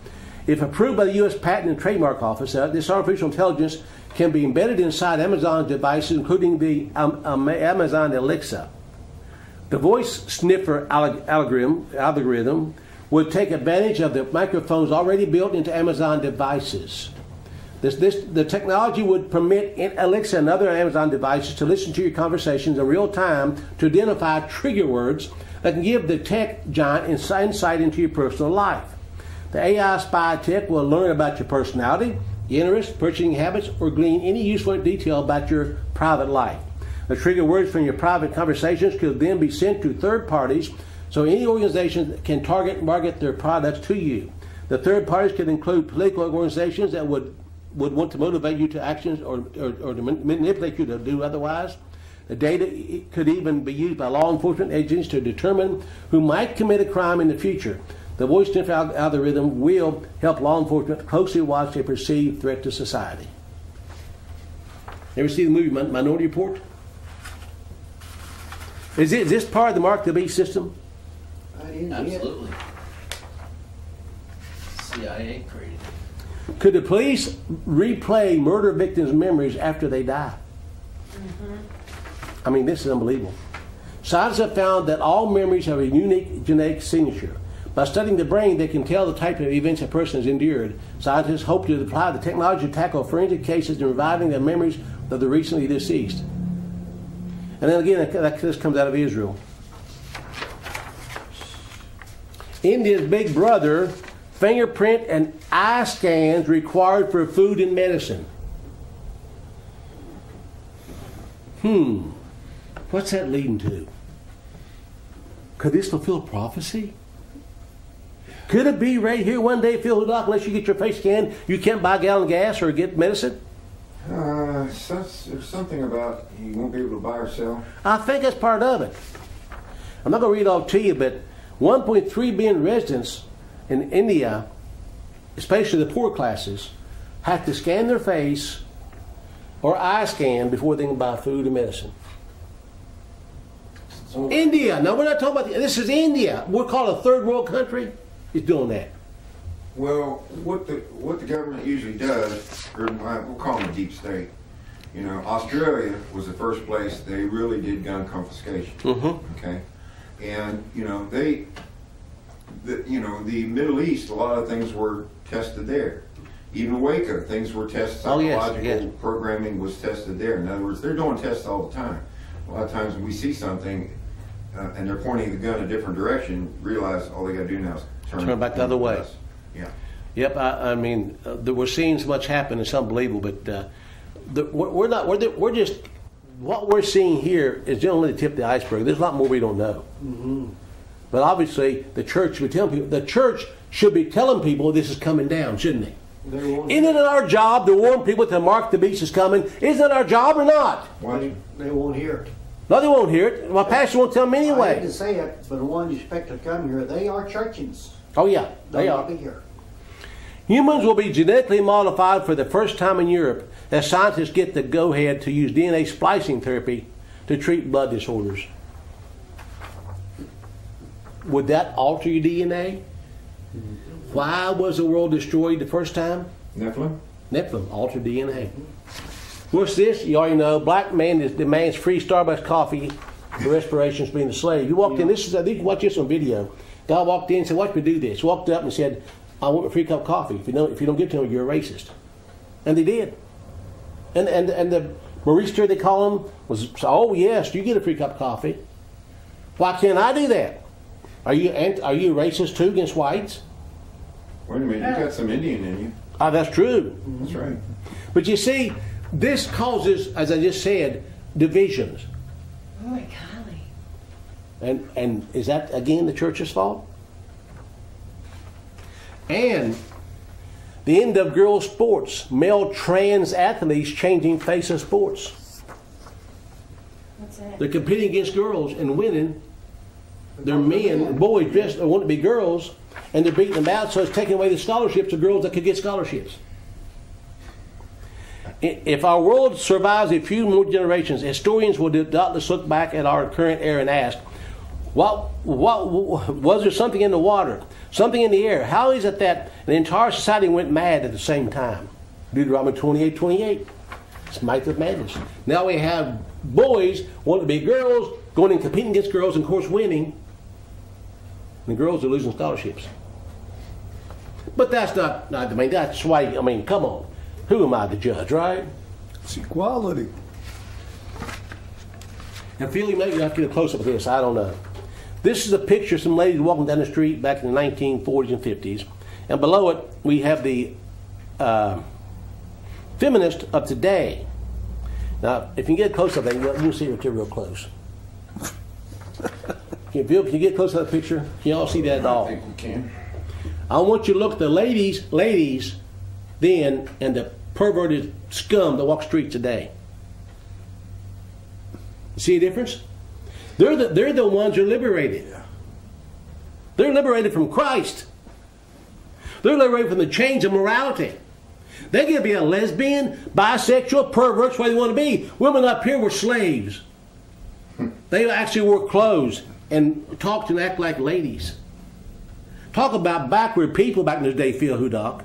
Speaker 1: If approved by the U.S. Patent and Trademark Office, this artificial intelligence can be embedded inside Amazon devices, including the Amazon Alexa. The voice sniffer algorithm would take advantage of the microphones already built into Amazon devices. The technology would permit Alexa and other Amazon devices to listen to your conversations in real time to identify trigger words that can give the tech giant insight into your personal life. The AI spy tech will learn about your personality, interests, purchasing habits, or glean any useful detail about your private life. The trigger words from your private conversations could then be sent to third parties, so any organization can target and market their products to you. The third parties could include political organizations that would want to motivate you to actions or to manipulate you to do otherwise. The data could even be used by law enforcement agencies to determine who might commit a crime in the future. The voice sniffer algorithm will help law enforcement closely watch a perceived threat to society. Ever see the movie Minority Report? Is this part of the Mark the Beast system?
Speaker 7: Absolutely. CIA created it.
Speaker 1: Could the police replay murder victims' memories after they die? Mm-hmm. I mean, this is unbelievable. Scientists have found that all memories have a unique genetic signature. By studying the brain, they can tell the type of events a person has endured. Scientists hope to apply the technology to tackle forensic cases and reviving the memories of the recently deceased. And then again, this comes out of Israel. India's Big Brother, fingerprint and eye scans required for food and medicine. What's that leading to? Could this fulfill prophecy? Could it be right here one day, Phil the Doc, unless you get your face scanned, you can't buy a gallon of gas or get medicine?
Speaker 3: There's something about you won't be able to buy or sell.
Speaker 1: I think that's part of it. I'm not going to read it all to you, but 1.3 billion residents in India, especially the poor classes, have to scan their face or eye scan before they can buy food and medicine. So, India. Now, we're not talking about this is India. We're called a third world country. Is doing that.
Speaker 3: Well, what the government usually does, or we'll call them a deep state. You know, Australia was the first place they really did gun confiscation.
Speaker 1: Mm-hmm.
Speaker 3: Okay, and you know the Middle East, a lot of things were tested there. Even Waco, things were tested. Psychological programming was tested there. In other words, they're doing tests all the time. A lot of times when we see something and they're pointing the gun a different direction, realize all they got to do now is turn
Speaker 1: back the other way.
Speaker 3: Yeah.
Speaker 1: Yep. I mean, we're seeing so much happen. It's unbelievable. But we're not. We're just what we're seeing here is only the tip of the iceberg. There's a lot more we don't know.
Speaker 2: Mm-hmm.
Speaker 1: But obviously, the church should be telling people. The church should be telling people this is coming down, shouldn't they? Isn't it our job to warn people to mark the beast is coming? Isn't it our job or not?
Speaker 2: They won't hear it.
Speaker 1: No, they won't hear it. My pastor won't tell them anyway.
Speaker 2: I hate to say it, but the ones you expect to come here, they are churchians.
Speaker 1: Oh yeah, they
Speaker 2: They'll
Speaker 1: are.
Speaker 2: be here.
Speaker 1: Humans will be genetically modified for the first time in Europe as scientists get the go-ahead to use DNA splicing therapy to treat blood disorders. Would that alter your DNA? Why was the world destroyed the first time?
Speaker 3: Nephilim?
Speaker 1: Nephilim altered DNA. What's this? You already know. Black man demands free Starbucks coffee for reparations being a slave. You walked in. You can watch this on video. Guy walked in and said, "Watch me do this." Walked up and said, "I want a free cup of coffee. If you don't give it to him, you're a racist." And they did. And the barista, they call him, was, "Oh yes, you get a free cup of coffee. Why can't I do that? Are you a racist too against whites?"
Speaker 3: Wait a minute, you got some Indian in you.
Speaker 1: That's true.
Speaker 3: That's right.
Speaker 1: But you see, this causes, as I just said, divisions.
Speaker 6: Oh my golly.
Speaker 1: And is that, again, the church's fault? And the end of girls' sports. Male trans athletes changing face of sports.
Speaker 6: What's that?
Speaker 1: They're competing against girls and winning. They're men, boys dressed or want to be girls, and they're beating them out, so it's taking away the scholarships of girls that could get scholarships. If our world survives a few more generations, historians will doubtless look back at our current era and ask, what was there something in the water, something in the air? How is it that the entire society went mad at the same time? Deuteronomy 28:28. It's might of madness. Now we have boys wanting to be girls, going and competing against girls, and of course winning. And the girls are losing scholarships. But that's not that's why, come on. Who am I to judge, right?
Speaker 5: It's equality.
Speaker 1: And Philly, maybe you have to get a close-up of this. I don't know. This is a picture of some ladies walking down the street back in the 1940s and 50s. And below it, we have the feminist of today. Now, if you can get a close-up, you can see her real close. Can you get close to that picture? Can you all see that at all?
Speaker 3: I think we can.
Speaker 1: I want you to look at the ladies then and the perverted scum that walk streets today. You see a difference? They're the ones who are liberated. They're liberated from Christ. They're liberated from the chains of morality. They can be a lesbian, bisexual, perverts, whatever they want to be. Women up here were slaves. They actually wore clothes and talked and act like ladies. Talk about backward people back in the day, Phil Hudock.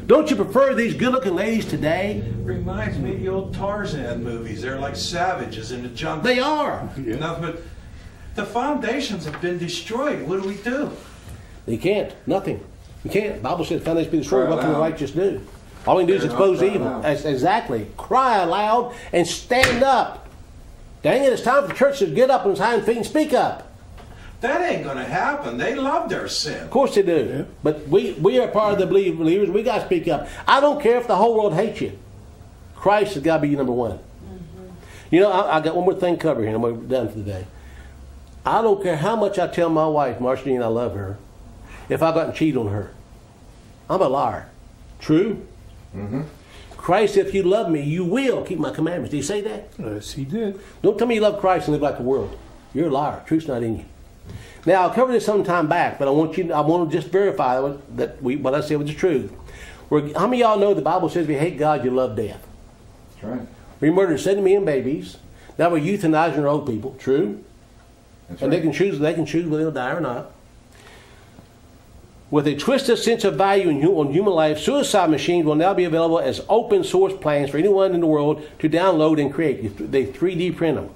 Speaker 1: Don't you prefer these good-looking ladies today?
Speaker 4: Reminds me of the old Tarzan movies. They're like savages in the jungle.
Speaker 1: They are.
Speaker 5: Yeah.
Speaker 4: Nothing but the foundations have been destroyed. What do we do?
Speaker 1: You can't. Nothing. You can't. The Bible says foundations be destroyed. What can the
Speaker 3: Cry
Speaker 1: righteous do? All we can do is expose
Speaker 3: Cry
Speaker 1: evil.
Speaker 3: aloud.
Speaker 1: Exactly. Cry aloud and stand up. Dang it, it's time for churches to get up on its hind feet and speak up.
Speaker 4: That ain't going to happen. They love their sin.
Speaker 1: Of course they do.
Speaker 5: Yeah.
Speaker 1: But we are part of the believers. We got to speak up. I don't care if the whole world hates you. Christ has got to be number one. Mm-hmm. You know, I got one more thing covered here, and we're done for the day. I don't care how much I tell my wife, Marceline, I love her, if I got and cheat on her. I'm a liar. True?
Speaker 3: Mm-hmm.
Speaker 1: Christ, if you love me, you will keep my commandments. Did he say that?
Speaker 5: Yes, he did.
Speaker 1: Don't tell me you love Christ and live like the world. You're a liar. Truth's not in you. Now, I'll cover this some time back, but I want to just verify that what I said was the truth. How many of y'all know the Bible says if you hate God, you love death?
Speaker 3: That's right.
Speaker 1: We murdered 7 million babies. Now we're euthanizing our old people. True?
Speaker 3: That's
Speaker 1: And
Speaker 3: right.
Speaker 1: they can choose whether they'll die or not. With a twisted sense of value on human life, suicide machines will now be available as open source plans for anyone in the world to download and create. They 3D print them.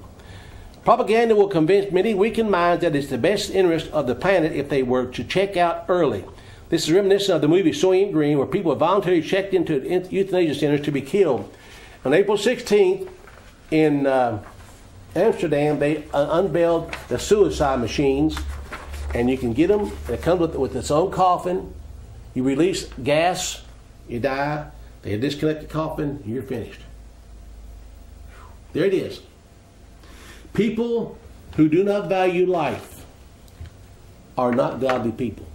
Speaker 1: Propaganda will convince many weakened minds that it's the best interest of the planet if they were to check out early. This is reminiscent of the movie Soylent Green, where people voluntarily checked into euthanasia centers to be killed. On April 16th in Amsterdam, they unveiled the suicide machines, and you can get them. It comes with its own coffin. You release gas, you die. They disconnect the coffin, and you're finished. There it is. People who do not value life are not godly people.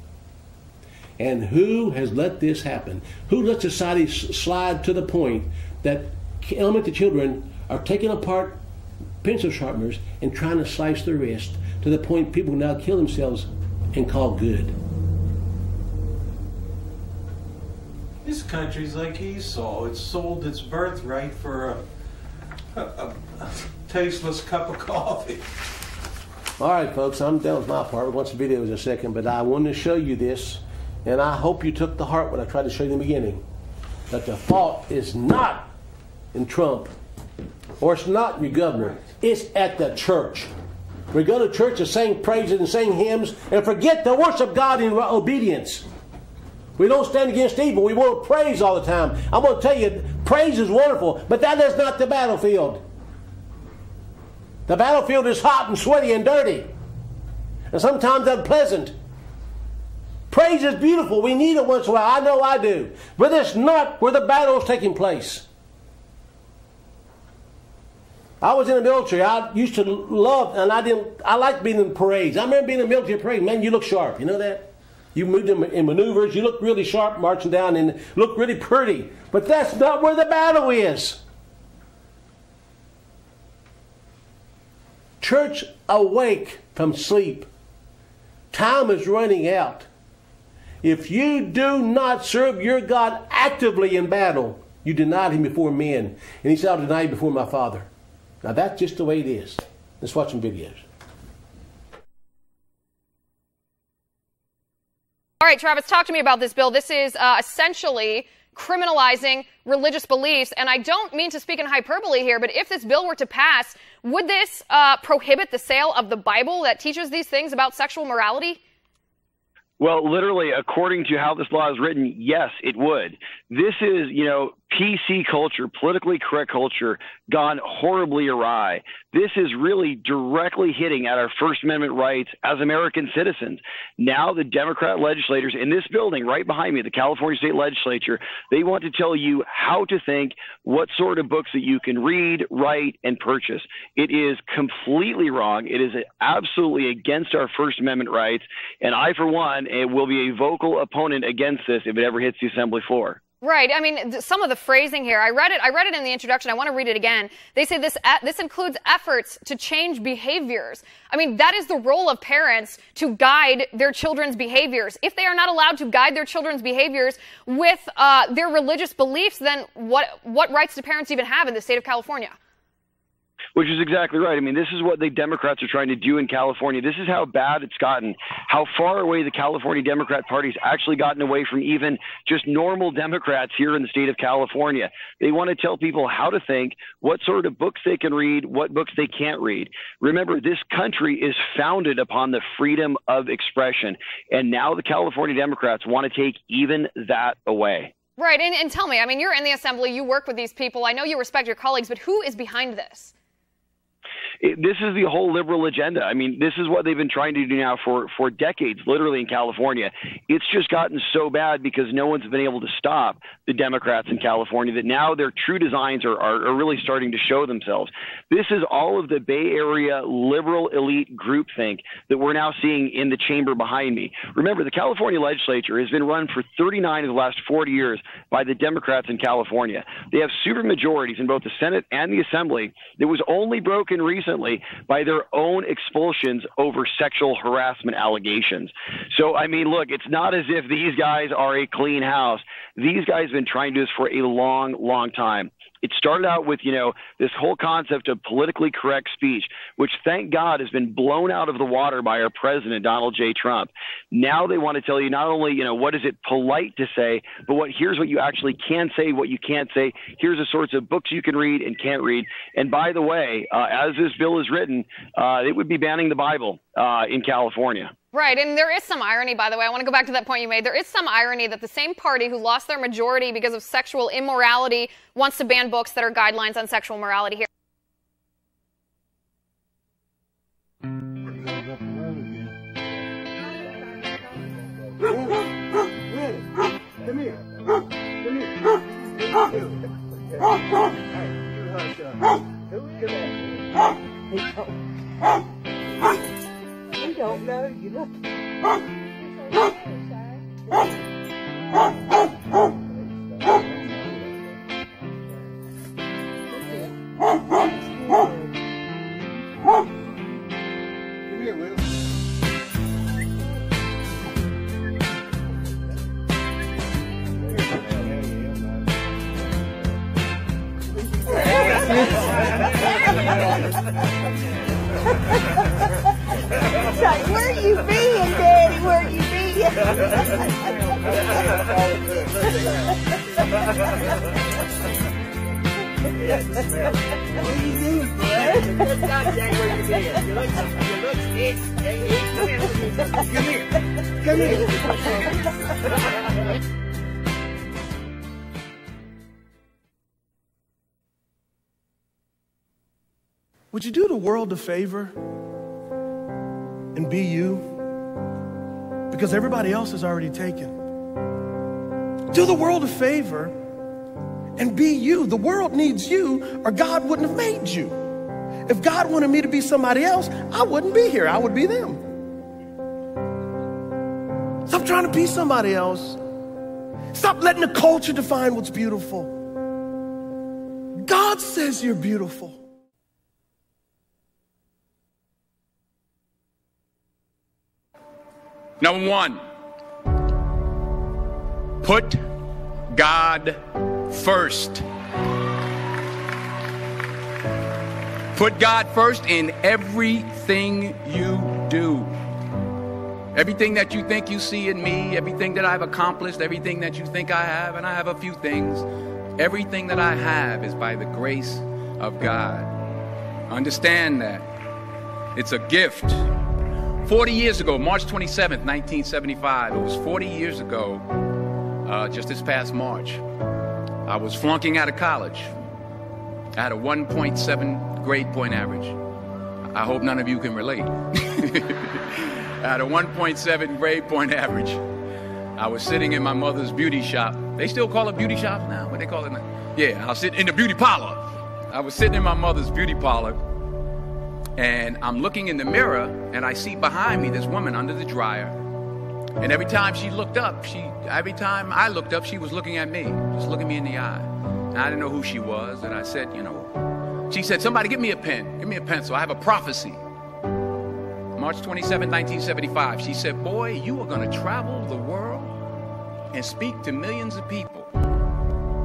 Speaker 1: And who has let this happen? Who let society slide to the point that elementary children are taking apart pencil sharpeners and trying to slice their wrist to the point people now kill themselves and call good?
Speaker 4: This country's like Esau. It sold its birthright for a tasteless cup of coffee.
Speaker 1: All right, folks, I'm done with my part. We'll watch the videos in a second, but I wanted to show you this, and I hope you took to heart what I tried to show you in the beginning, that the fault is not in Trump, or it's not in your governor. It's at the church. We go to church to sing praises and sing hymns and forget to worship God in obedience. We don't stand against evil. We want to praise all the time. I'm going to tell you, praise is wonderful, but that is not the battlefield. The battlefield is hot and sweaty and dirty, and sometimes unpleasant. Praise is beautiful. We need it once in a while. I know I do. But it's not where the battle is taking place. I was in the military. I used to love, and I liked being in parades. I remember being in the military parade. Man, you look sharp. You know that? You moved in maneuvers. You look really sharp marching down and look really pretty. But that's not where the battle is. Church, awake from sleep. Time is running out. If you do not serve your God actively in battle, you denied him before men. And he said, I'll deny you before my Father. Now that's just the way it is. Let's watch some videos.
Speaker 8: All right, Travis, talk to me about this bill. This is essentially criminalizing religious beliefs. And I don't mean to speak in hyperbole here, but if this bill were to pass, would this prohibit the sale of the Bible that teaches these things about sexual morality?
Speaker 9: Well, literally, according to how this law is written, yes, it would. This is, PC culture, politically correct culture, gone horribly awry. This is really directly hitting at our First Amendment rights as American citizens. Now the Democrat legislators in this building right behind me, the California State Legislature, they want to tell you how to think, what sort of books that you can read, write, and purchase. It is completely wrong. It is absolutely against our First Amendment rights. And I, for one, will be a vocal opponent against this if it ever hits the assembly floor.
Speaker 8: Right. I mean, some of the phrasing here, I read it in the introduction. I want to read it again. They say this includes efforts to change behaviors. I mean, that is the role of parents, to guide their children's behaviors. If they are not allowed to guide their children's behaviors with their religious beliefs, then what rights do parents even have in the state of California?
Speaker 9: Which is exactly right. I mean, this is what the Democrats are trying to do in California. This is how bad it's gotten, how far away the California Democrat Party's actually gotten away from even just normal Democrats here in the state of California. They want to tell people how to think, what sort of books they can read, what books they can't read. Remember, this country is founded upon the freedom of expression. And now the California Democrats want to take even that away.
Speaker 8: Right. And tell me, I mean, you're in the assembly, you work with these people. I know you respect your colleagues, but who is behind this?
Speaker 9: This is the whole liberal agenda. I mean, this is what they've been trying to do now for decades, literally in California. It's just gotten so bad because no one's been able to stop the Democrats in California that now their true designs are really starting to show themselves. This is all of the Bay Area liberal elite groupthink that we're now seeing in the chamber behind me. Remember, the California legislature has been run for 39 of the last 40 years by the Democrats in California. They have supermajorities in both the Senate and the Assembly that was only broken recently by their own expulsions over sexual harassment allegations. So, I mean, look, it's not as if these guys are a clean house. These guys have been trying to do this for a long, long time. It started out with, this whole concept of politically correct speech, which, thank God, has been blown out of the water by our president, Donald J. Trump. Now they want to tell you not only, what is it polite to say, but here's what you actually can say, what you can't say. Here's the sorts of books you can read and can't read. And by the way, as this bill is written, it would be banning the Bible in California.
Speaker 8: Right, and there is some irony, by the way. I want to go back to that point you made. There is some irony that the same party who lost their majority because of sexual immorality wants to ban books that are guidelines on sexual morality here.
Speaker 2: Come here. We don't know you. Look.
Speaker 10: Like, where you being, Daddy? Where you being? What are you doing, bud? Where you being? You look sick. Come here. Come here.
Speaker 11: Would you do the world a favor and be you? Because everybody else is already taken. Do the world a favor and be you. The world needs you, or God wouldn't have made you. If God wanted me to be somebody else, I wouldn't be here. I would be them. Stop trying to be somebody else. Stop letting the culture define what's beautiful. God says you're beautiful.
Speaker 12: Number one, put God first. Put God first in everything you do. Everything that you think you see in me, everything that I've accomplished, everything that you think I have, and I have a few things, everything that I have is by the grace of God. Understand that. It's a gift. 40 years ago, March 27th, 1975, it was 40 years ago, just this past March, I was flunking out of college. I had a 1.7 grade point average. I hope none of you can relate. I had a 1.7 grade point average. I was sitting in my mother's beauty shop. They still call it beauty shop now? What they call it now? Yeah, I was sitting in the beauty parlor. I was sitting in my mother's beauty parlor, and I'm looking in the mirror, and I see behind me this woman under the dryer. And every time she looked up, every time I looked up, she was looking at me, just looking me in the eye. And I didn't know who she was, and I said, she said, somebody give me a pen, give me a pencil, I have a prophecy. March 27, 1975, she said, boy, you are going to travel the world and speak to millions of people.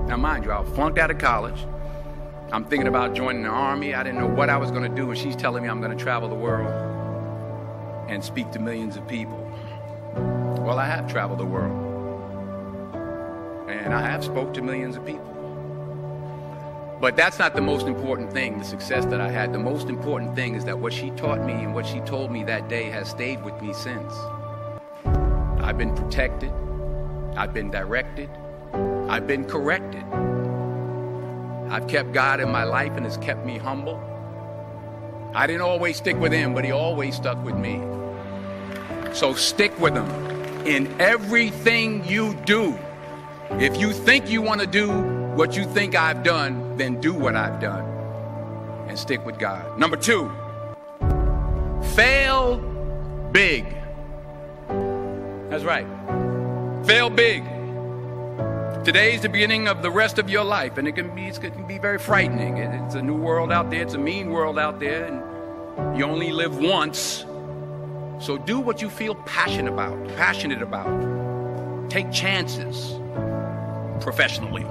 Speaker 12: Now, mind you, I flunked out of college. I'm thinking about joining the army. I didn't know what I was going to do, and she's telling me I'm going to travel the world and speak to millions of people. Well, I have traveled the world, and I have spoke to millions of people. But that's not the most important thing, the success that I had. The most important thing is that what she taught me and what she told me that day has stayed with me since. I've been protected. I've been directed. I've been corrected. I've kept God in my life, and it's kept me humble. I didn't always stick with him, but he always stuck with me. So stick with him in everything you do. If you think you want to do what you think I've done, then do what I've done and stick with God. Number two, fail big. That's right. Fail big. Today's the beginning of the rest of your life, and it can be very frightening. It's a new world out there. It's a mean world out there, and you only live once. So do what you feel passionate about. Take chances professionally.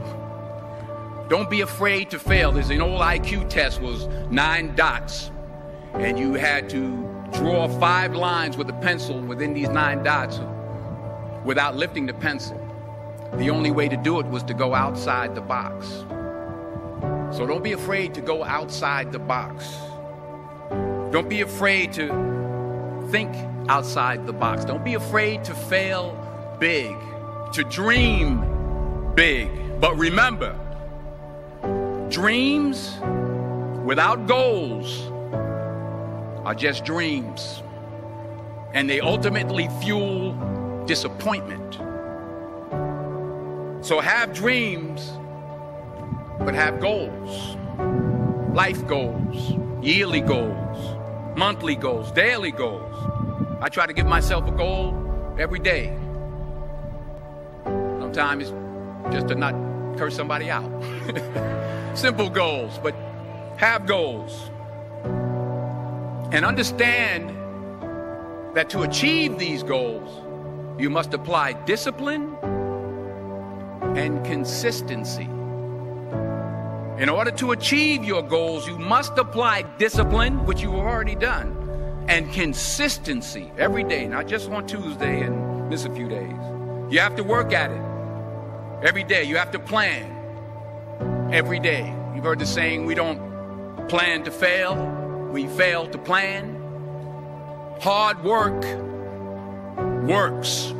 Speaker 12: Don't be afraid to fail. There's an old IQ test, was 9 dots, and you had to draw 5 lines with a pencil within these 9 dots without lifting the pencil. The only way to do it was to go outside the box. So don't be afraid to go outside the box. Don't be afraid to think outside the box. Don't be afraid to fail big, to dream big. But remember, dreams without goals are just dreams, and they ultimately fuel disappointment. So have dreams, but have goals. Life goals, yearly goals, monthly goals, daily goals. I try to give myself a goal every day. Sometimes it's just to not curse somebody out. Simple goals, but have goals. And understand that to achieve these goals, you must apply discipline and consistency. In order to achieve your goals, you must apply discipline, which you have already done, and consistency every day, not just on Tuesday and miss a few days. You have to work at it every day. You have to plan every day. You've heard the saying, we don't plan to fail, we fail to plan. Hard work works.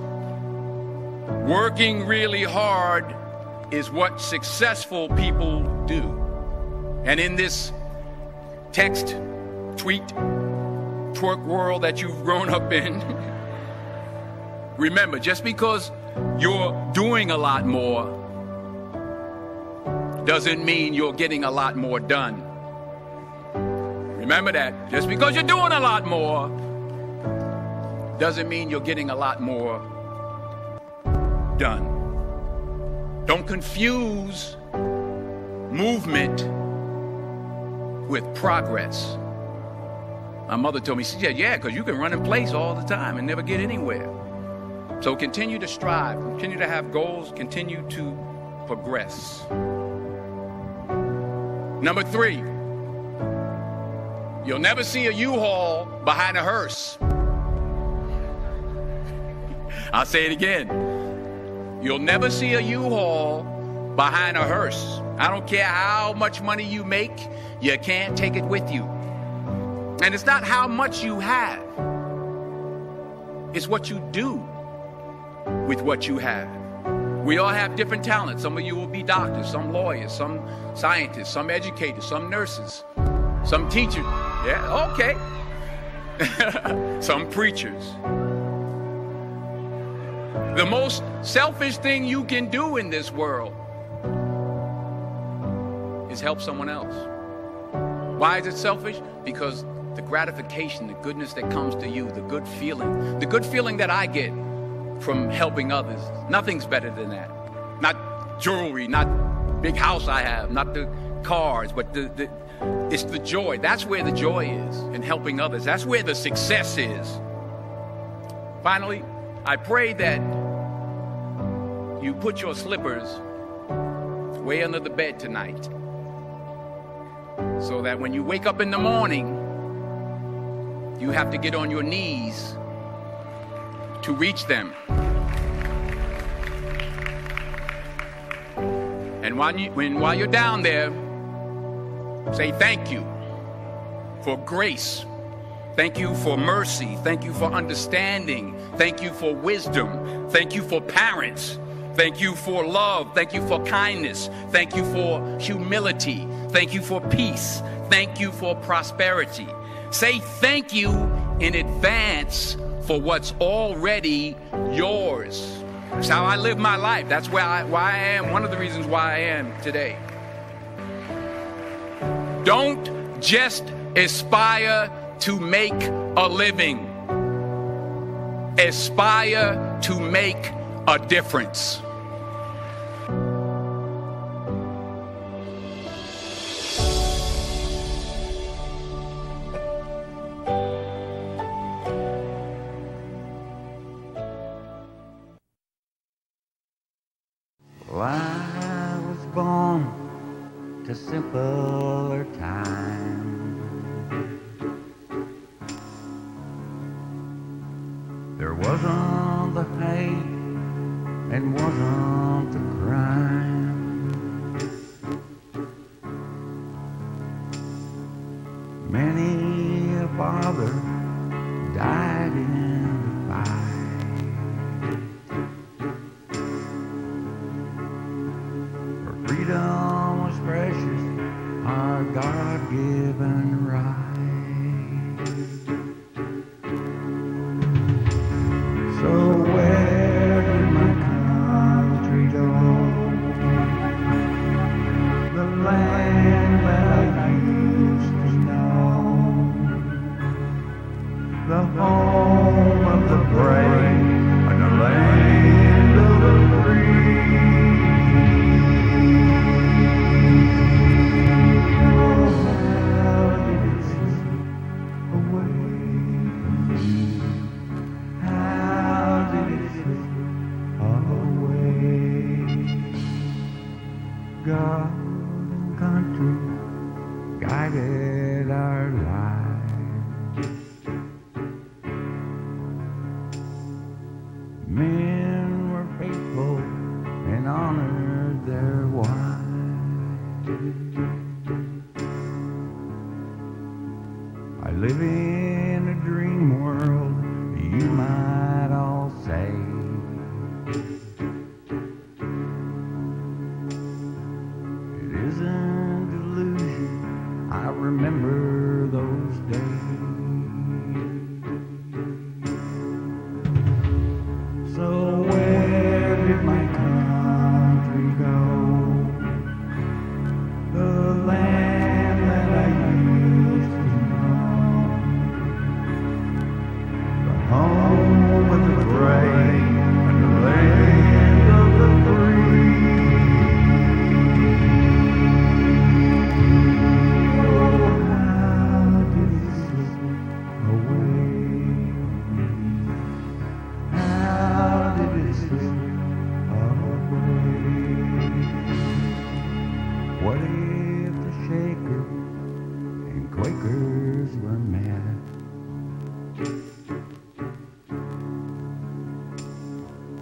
Speaker 12: Working really hard is what successful people do. And in this text, tweet, twerk world that you've grown up in, remember, just because you're doing a lot more doesn't mean you're getting a lot more done. Remember that. Just because you're doing a lot more doesn't mean you're getting a lot more done. Don't confuse movement with progress. My mother told me, she said, yeah, because you can run in place all the time and never get anywhere. So continue to strive, continue to have goals, continue to progress. Number 3, you'll never see a U-Haul behind a hearse. I'll say it again. You'll never see a U-Haul behind a hearse. I don't care how much money you make, you can't take it with you. And it's not how much you have. It's what you do with what you have. We all have different talents. Some of you will be doctors, some lawyers, some scientists, some educators, some nurses, some teachers. Yeah, okay. Some preachers. The most selfish thing you can do in this world is help someone else. Why is it selfish? Because the gratification, the goodness that comes to you, the good feeling that I get from helping others, nothing's better than that. Not jewelry, not big house I have, not the cars, but it's the joy. That's where the joy is, in helping others. That's where the success is. Finally, I pray that you put your slippers way under the bed tonight, so that when you wake up in the morning, you have to get on your knees to reach them. And while you're down there, say thank you for grace. Thank you for mercy. Thank you for understanding. Thank you for wisdom. Thank you for parents. Thank you for love. Thank you for kindness. Thank you for humility. Thank you for peace. Thank you for prosperity. Say thank you in advance for what's already yours. That's how I live my life. That's why I am, one of the reasons why I am today. Don't just aspire to make a living. Aspire to make a difference.
Speaker 13: Well, I was born to simpler times. There wasn't the hate and wasn't the crime. Many a father died in the fight. For freedom was precious, our God-given right. So where did my country go? The land that I used to know, the home of the brave and the land of the free. Oh, how did it slip away from me? How did it slip away? God, country. truth guided our lives. Men were faithful and honored their wives. I live in a dream world, you might all say. It isn't delusion, I remember those days. So where did my country go? The land that I used to know. The home of the brave and the land of the free. Oh, how did it slip away? How did it slip away? What if the Shakers and Quakers were mad?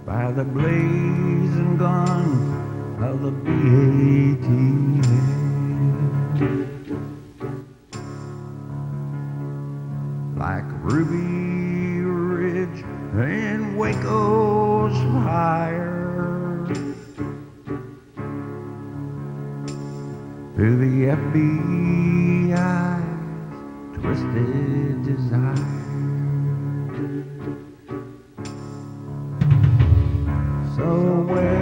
Speaker 13: By the blazing guns of the BATF. Like Ruby Ridge and Waco's fire, through the FBI's twisted desire. So where